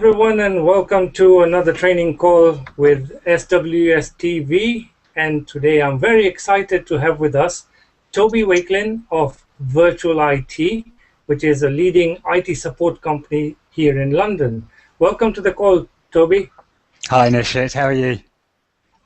everyone, and welcome to another training call with SWS TV. And today I'm very excited to have with us Toby Wakelin of Virtual IT, which is a leading IT support company here in London. Welcome to the call, Toby. Hi, Nishit. How are you?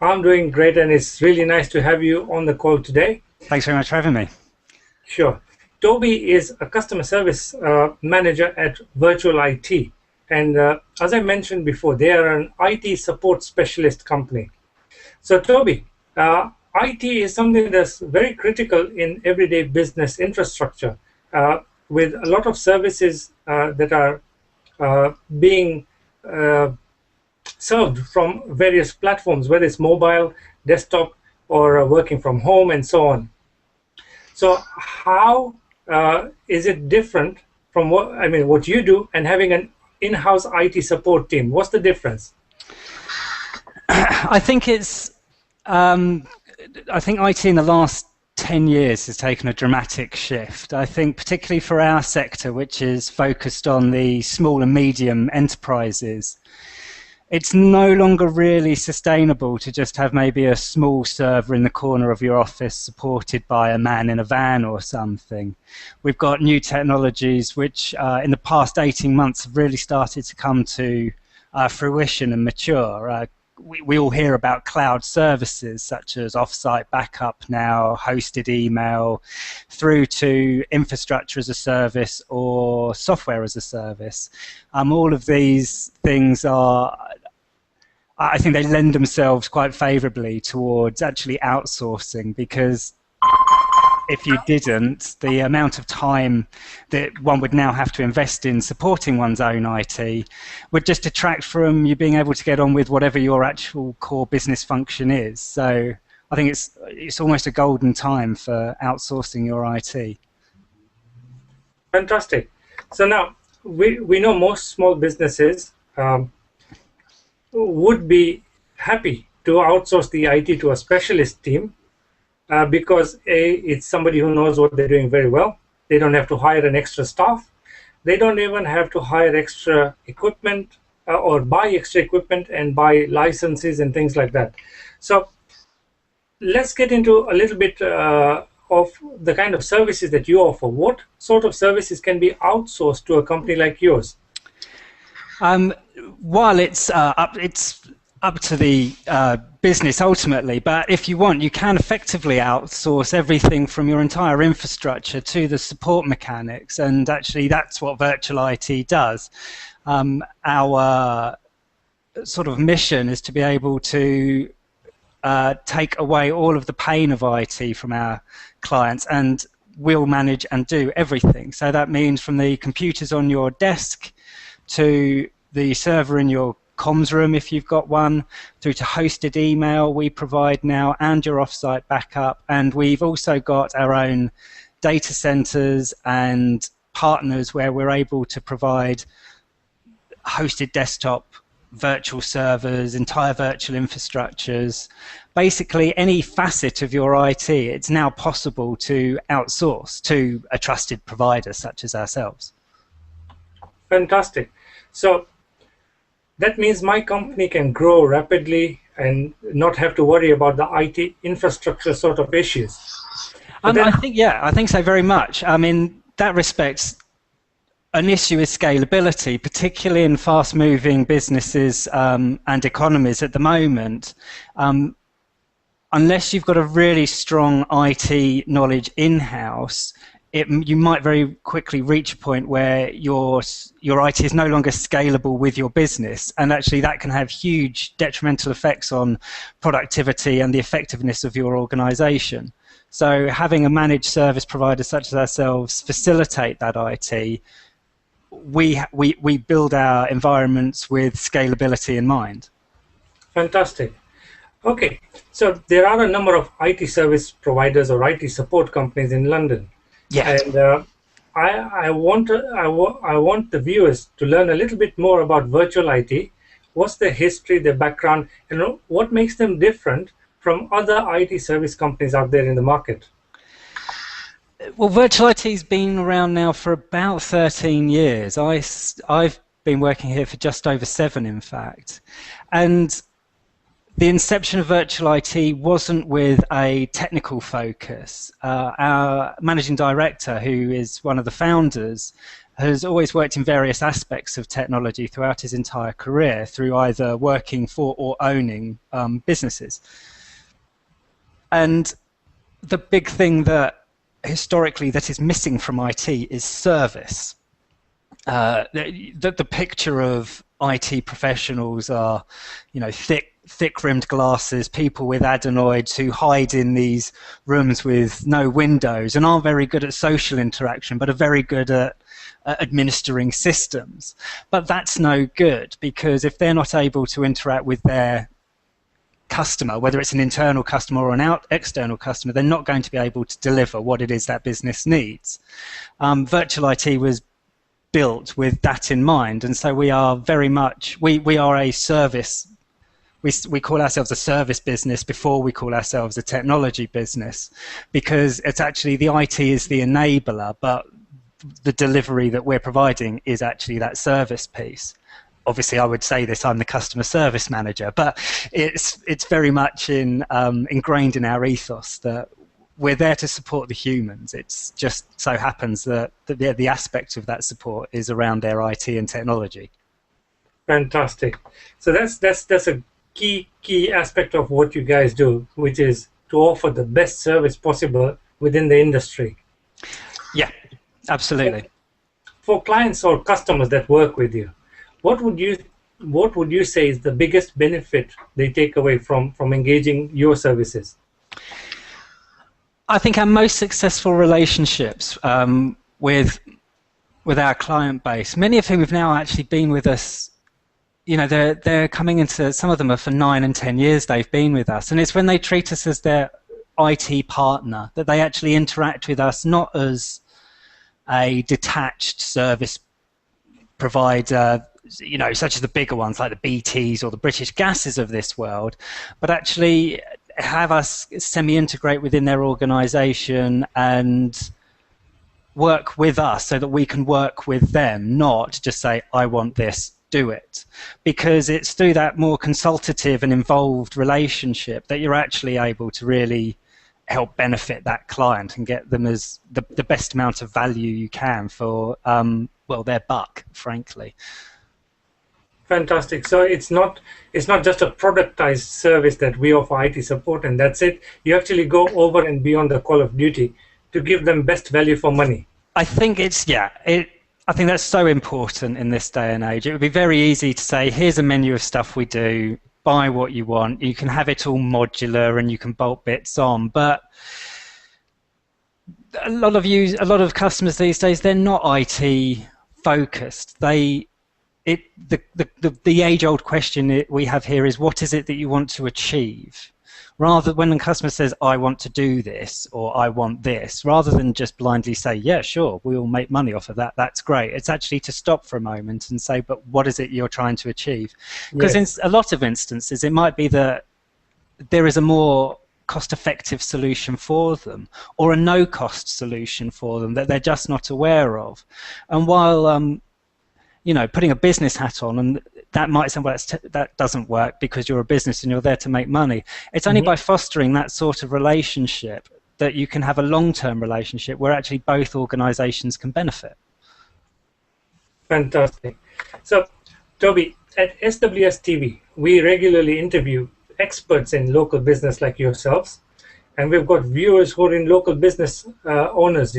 I'm doing great, and it's really nice to have you on the call today. Thanks very much for having me. Sure. Toby is a customer service manager at Virtual IT. And as I mentioned before, they are an IT support specialist company. So Toby, IT is something that's very critical in everyday business infrastructure, with a lot of services that are being served from various platforms, whether it's mobile, desktop, or working from home, and so on. So how is it different from what you do and having an in-house IT support team? What's the difference? I think it's. I think IT in the last 10 years has taken a dramatic shift. I think particularly for our sector, which is focused on the small and medium enterprises, it's no longer really sustainable to just have maybe a small server in the corner of your office supported by a man in a van or something. We've got new technologies which in the past 18 months have really started to come to fruition and mature. We all hear about cloud services such as off-site backup now, hosted email, through to infrastructure as a service or software as a service. All of these things I think they lend themselves quite favourably towards actually outsourcing, because if you didn't, the amount of time that one would now have to invest in supporting one's own IT would just detract from you being able to get on with whatever your actual core business function is. So I think it's almost a golden time for outsourcing your IT. Fantastic. So now we know most small businesses would be happy to outsource the IT to a specialist team because it's somebody who knows what they're doing very well. They don't have to hire an extra staff. They don't even have to hire extra equipment or buy extra equipment and buy licenses and things like that. So let's get into a little bit of the kind of services that you offer. What sort of services can be outsourced to a company like yours? While it's up to the business ultimately, but if you want, you can effectively outsource everything from your entire infrastructure to the support mechanics, and actually that's what Virtual IT does. Our sort of mission is to be able to take away all of the pain of IT from our clients, and we'll manage and do everything. So that means from the computers on your desk to the server in your comms room, if you've got one, through to hosted email we provide now, and your off-site backup. And we've also got our own data centers and partners where we're able to provide hosted desktop, virtual servers, entire virtual infrastructures. Basically any facet of your IT, it's now possible to outsource to a trusted provider such as ourselves. Fantastic. So that means my company can grow rapidly and not have to worry about the IT infrastructure sort of issues. I think so very much. I mean, that respects an issue is scalability, particularly in fast-moving businesses and economies at the moment. Unless you've got a really strong IT knowledge in-house, you might very quickly reach a point where your IT is no longer scalable with your business, and actually that can have huge detrimental effects on productivity and the effectiveness of your organization. So having a managed service provider such as ourselves facilitate that IT, we build our environments with scalability in mind. Fantastic. Okay, so there are a number of IT service providers or IT support companies in London. Yeah. And I want the viewers to learn a little bit more about Virtual IT. What's their history, their background, and what makes them different from other IT service companies out there in the market? Well, Virtual IT's been around now for about 13 years. I've been working here for just over 7, in fact. And the inception of virtual IT wasn't with a technical focus. Our managing director, who is one of the founders, has always worked in various aspects of technology throughout his entire career, through either working for or owning businesses. And the big thing that historically that is missing from IT is service. The picture of IT professionals are, thick-rimmed glasses, people with adenoids who hide in these rooms with no windows and aren't very good at social interaction, but are very good at administering systems. But that's no good, because if they're not able to interact with their customer, whether it's an internal customer or an external customer, they're not going to be able to deliver what it is that business needs. Virtual IT was built with that in mind, and so we are very much, we are a service, we call ourselves a service business before we call ourselves a technology business, because it's actually, the IT is the enabler, but the delivery that we're providing is actually that service piece. Obviously, I would say this, I'm the customer service manager, but it's very much ingrained in our ethos that we're there to support the humans. It's just so happens that the aspect of that support is around their IT and technology. Fantastic. So that's a key aspect of what you guys do, which is to offer the best service possible within the industry. Yeah, absolutely. For clients or customers that work with you, what would you say is the biggest benefit they take away from engaging your services? I think our most successful relationships with our client base, many of whom have now actually been with us, they're coming into, some of them are for 9 and 10 years they've been with us, and it's when they treat us as their IT partner that they actually interact with us, not as a detached service provider, such as the bigger ones like the BTs or the British Gases of this world, but actually have us semi-integrate within their organisation and work with us so that we can work with them, not just say, I want this, do it. Because it's through that more consultative and involved relationship that you're actually able to really help benefit that client and get them as the best amount of value you can for, their buck, frankly. Fantastic. So it's not just a productized service that we offer IT support and that's it. You actually go over and beyond the call of duty to give them best value for money. I think I think that's so important in this day and age. It would be very easy to say, here's a menu of stuff we do, buy what you want. You can have it all modular and you can bolt bits on, but a lot of customers these days, they're not IT focused. The age-old question we have here is, what is it that you want to achieve? Rather, when the customer says, I want to do this, or I want this, rather than just blindly say, yeah, sure, we'll make money off of that, that's great. It's actually to stop for a moment and say, but what is it you're trying to achieve? Because yes, in a lot of instances, it might be that there is a more cost-effective solution for them, or a no-cost solution for them that they're just not aware of. And while putting a business hat on, and that might sound, well, that doesn't work because you're a business and you're there to make money. It's only by fostering that sort of relationship that you can have a long-term relationship where actually both organizations can benefit. Fantastic. So, Toby, at SWS TV, we regularly interview experts in local business like yourselves, and we've got viewers who are in local business owners,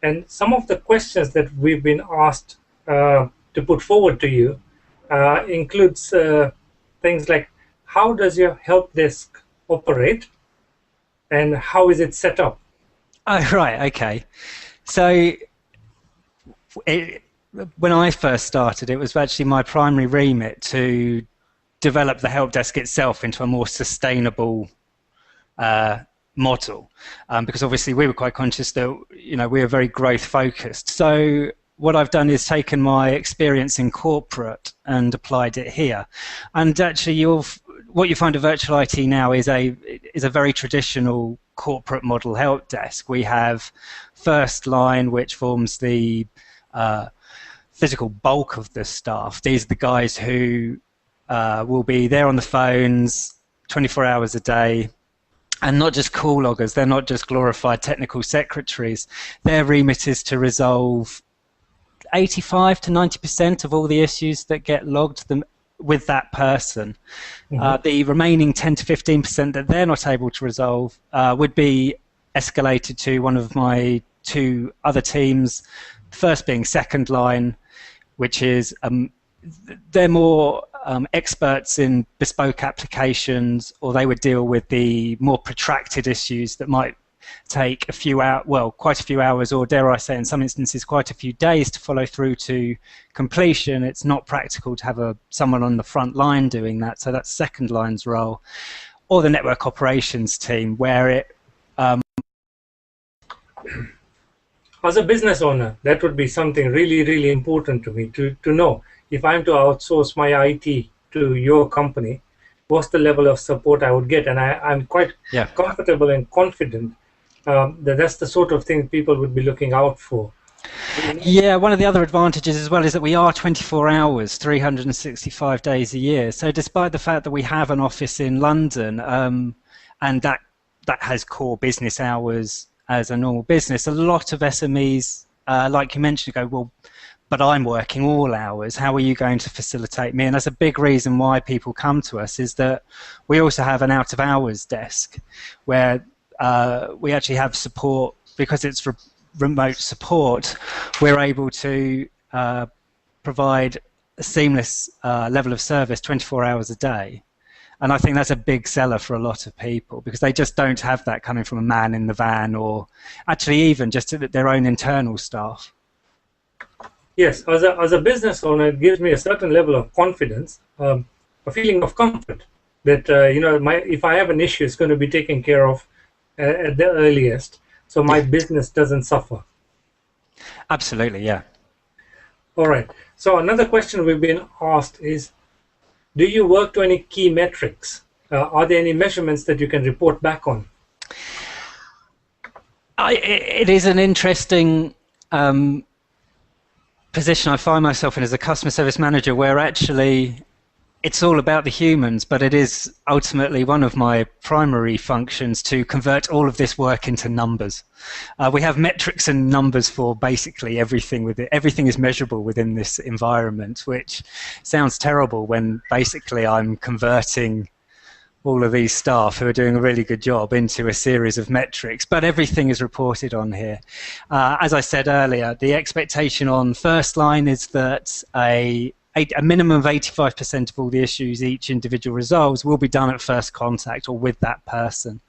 and some of the questions that we've been asked to put forward to you includes things like, how does your help desk operate and how is it set up? Oh, right, okay. So when I first started, it was actually my primary remit to develop the help desk itself into a more sustainable model, because obviously we were quite conscious that we were very growth focused. So what I've done is taken my experience in corporate and applied it here. And actually, what you find at Virtual IT now is a very traditional corporate model help desk. We have first line, which forms the physical bulk of the staff. These are the guys who will be there on the phones 24 hours a day, and not just call loggers. They're not just glorified technical secretaries. Their remit is to resolve 85 to 90% of all the issues that get logged with that person. The remaining 10 to 15% that they're not able to resolve would be escalated to one of my two other teams, first being second line, which is they're more experts in bespoke applications, or they would deal with the more protracted issues that might take a few hours, well, quite a few hours, or dare I say in some instances quite a few days to follow through to completion. It's not practical to have someone on the front line doing that, so that's second line's role. Or the network operations team, where it as a business owner, that would be something really, really important to me to know. If I'm to outsource my IT to your company, what's the level of support I would get? And I'm quite comfortable and confident that that's the sort of thing people would be looking out for. Yeah, one of the other advantages as well is that we are 24 hours, 365 days a year. So despite the fact that we have an office in London, and that has core business hours as a normal business, a lot of SMEs, like you mentioned, go, well, but I'm working all hours. How are you going to facilitate me? And that's a big reason why people come to us, is that we also have an out of hours desk where we actually have support. Because it's remote support, we're able to provide a seamless level of service 24 hours a day. And I think that's a big seller for a lot of people, because they just don't have that coming from a man in the van, or actually even just their own internal staff. Yes, as a business owner, it gives me a certain level of confidence, a feeling of comfort that if I have an issue, it's going to be taken care of at the earliest, so my business doesn't suffer. Absolutely, yeah. All right. So another question we've been asked is, do you work to any key metrics? Are there any measurements that you can report back on? It is an interesting position I find myself in as a customer service manager, where actually it's all about the humans, but it is ultimately one of my primary functions to convert all of this work into numbers. We have metrics and numbers for basically everything. Everything is measurable within this environment, which sounds terrible when basically I'm converting all of these staff who are doing a really good job into a series of metrics, but everything is reported on here. As I said earlier, the expectation on first line is that a minimum of 85% of all the issues each individual resolves will be done at first contact or with that person.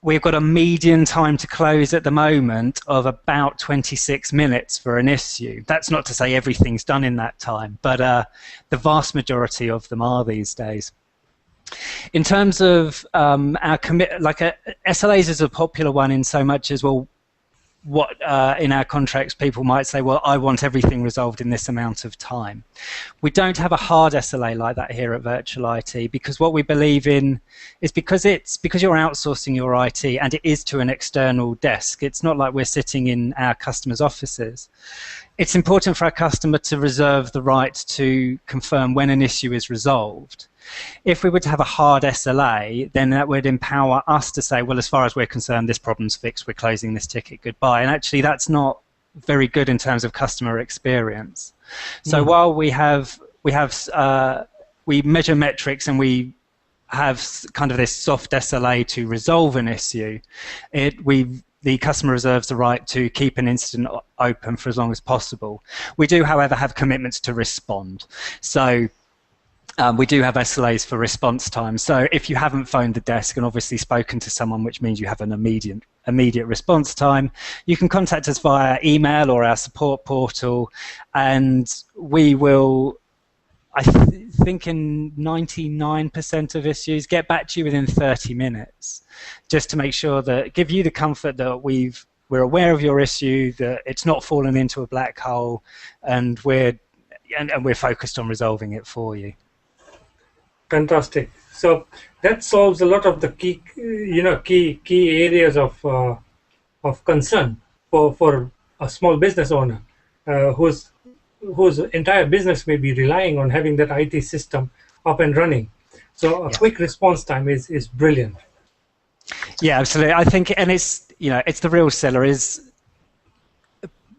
We've got a median time to close at the moment of about 26 minutes for an issue. That's not to say everything's done in that time, but the vast majority of them are these days. In terms of our SLAs is a popular one in so much as, well, what in our contracts people might say, well, I want everything resolved in this amount of time. We don't have a hard SLA like that here at Virtual IT, because what we believe in is because you're outsourcing your IT and it is to an external desk. It's not like we're sitting in our customers' offices. It's important for our customer to reserve the right to confirm when an issue is resolved. If we were to have a hard SLA, then that would empower us to say, well, as far as we're concerned, this problem's fixed, we're closing this ticket, goodbye. And actually, that's not very good in terms of customer experience. So while we measure metrics and we have kind of this soft SLA to resolve an issue, the customer reserves the right to keep an incident open for as long as possible. We do, however, have commitments to respond. So we do have SLAs for response time. So if you haven't phoned the desk and obviously spoken to someone, which means you have an immediate response time, you can contact us via email or our support portal, and we will, I think in 99% of issues, get back to you within 30 minutes, just to make sure that, give you the comfort that we're aware of your issue, that it's not fallen into a black hole, and we're focused on resolving it for you. Fantastic. So that solves a lot of the key areas of concern for a small business owner. whose entire business may be relying on having that IT system up and running. So a quick response time is brilliant. Yeah, absolutely. I think, and it's it's the real seller is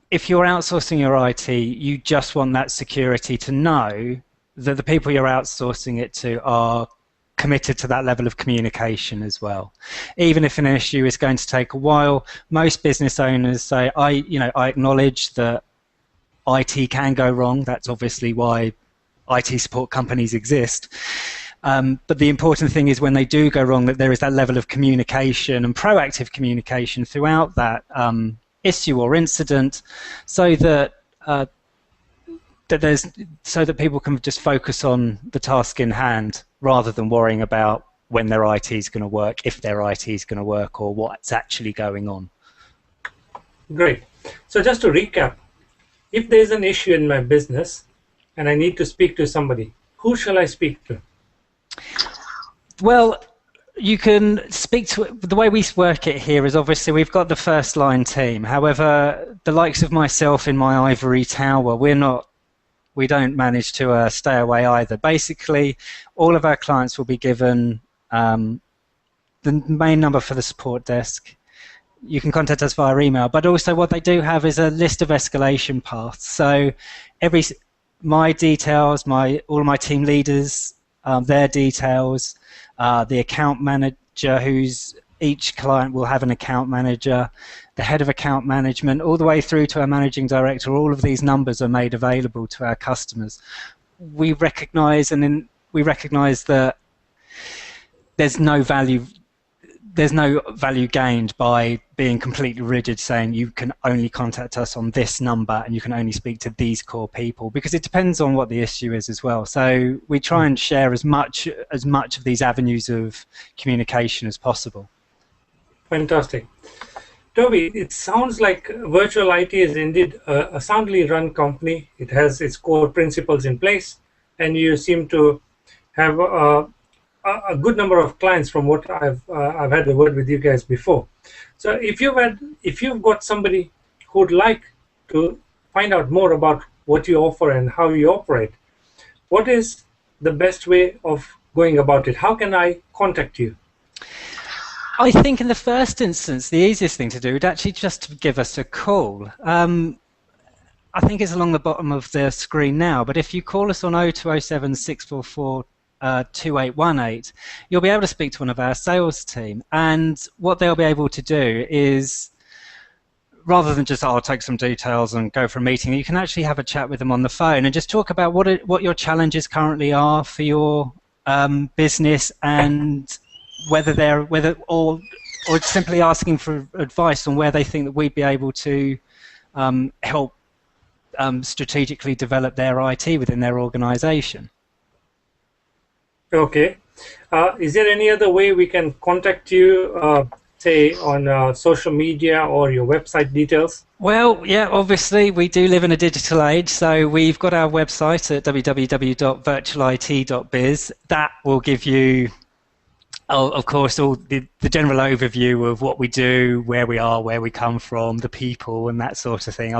if you're outsourcing your IT, you just want that security to know that the people you're outsourcing it to are committed to that level of communication as well. Even if an issue is going to take a while, most business owners say, I acknowledge that IT can go wrong. That's obviously why IT support companies exist. But the important thing is when they do go wrong, that there is that level of communication and proactive communication throughout that issue or incident, so that people can just focus on the task in hand rather than worrying about when their IT is going to work, if their IT is going to work, or what's actually going on. Great. So just to recap, if there's an issue in my business and I need to speak to somebody, who shall I speak to? Well, you can speak to the way we work it here is obviously we've got the first line team. However, the likes of myself in my ivory tower, we don't manage to stay away either. Basically, all of our clients will be given the main number for the support desk. You can contact us via email, but also what they do have is a list of escalation paths. So my details, all of my team leaders, their details, the account manager, each client will have an account manager, the head of account management, all the way through to our managing director. All of these numbers are made available to our customers. We recognise that there's no value gained by being completely rigid, saying you can only contact us on this number and you can only speak to these core people, because it depends on what the issue is as well. So we try and share as much of these avenues of communication as possible. Fantastic. Toby, it sounds like Virtual IT is indeed a soundly run company. It has its core principles in place, and you seem to have a good number of clients from what I've had a word with you guys before. So if you've got somebody who would like to find out more about what you offer and how you operate, what is the best way of going about it? How can I contact you? I think in the first instance, the easiest thing to do would actually just to give us a call. I think it's along the bottom of the screen now, but if you call us on 0207 644 2818, you'll be able to speak to one of our sales team, and what they'll be able to do is, rather than just I'll take some details and go for a meeting, you can actually have a chat with them on the phone and just talk about what your challenges currently are for your business, and or simply asking for advice on where they think that we'd be able to help strategically develop their IT within their organization. Okay. Is there any other way we can contact you, say on social media or your website details? Well, yeah, obviously we do live in a digital age, so we've got our website at www.virtualit.biz. That will give you, of course, all the general overview of what we do, where we are, where we come from, the people, and that sort of thing.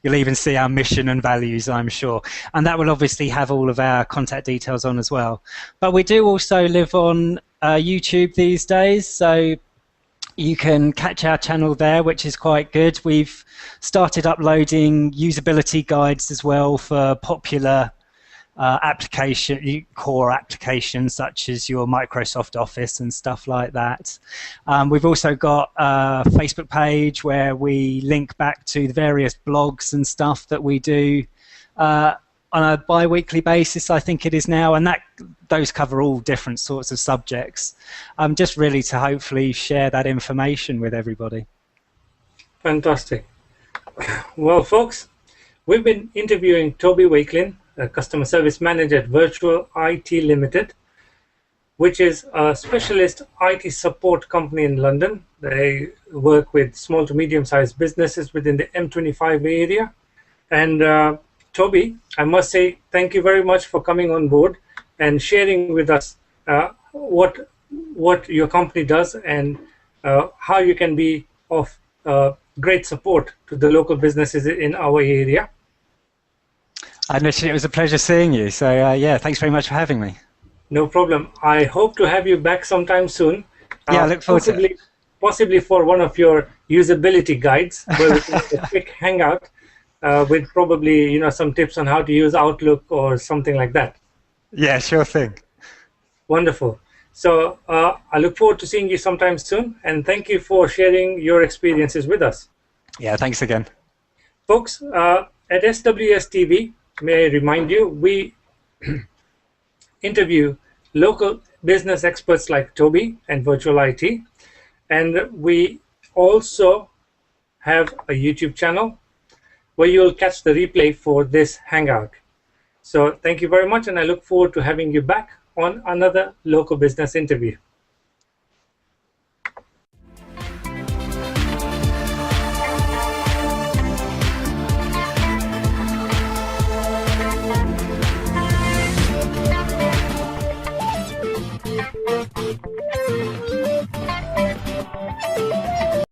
You'll even see our mission and values, I'm sure. And that will obviously have all of our contact details on as well. But we do also live on YouTube these days, so you can catch our channel there, which is quite good. We've started uploading usability guides as well for popular core applications such as your Microsoft Office and stuff like that. We've also got a Facebook page where we link back to the various blogs and stuff that we do on a bi-weekly basis, I think it is now, and those cover all different sorts of subjects, just really to hopefully share that information with everybody. Fantastic. Well, folks, we've been interviewing Toby Wakelin, a customer service manager at Virtual IT Ltd, which is a specialist IT support company in London. They work with small to medium-sized businesses within the M25 area. And Toby, I must say thank you very much for coming on board and sharing with us what your company does and how you can be of great support to the local businesses in our area. Nishit, it was a pleasure seeing you. So, yeah, thanks very much for having me. No problem. I hope to have you back sometime soon. Yeah, I look forward to it. Possibly for one of your usability guides, where we can have a quick hangout with probably some tips on how to use Outlook or something like that. Yeah, sure thing. Wonderful. So I look forward to seeing you sometime soon, and thank you for sharing your experiences with us. Yeah, thanks again. Folks, at SWS TV, may I remind you, we interview local business experts like Toby and Virtual IT, and we also have a YouTube channel where you'll catch the replay for this Hangout. So thank you very much, and I look forward to having you back on another local business interview.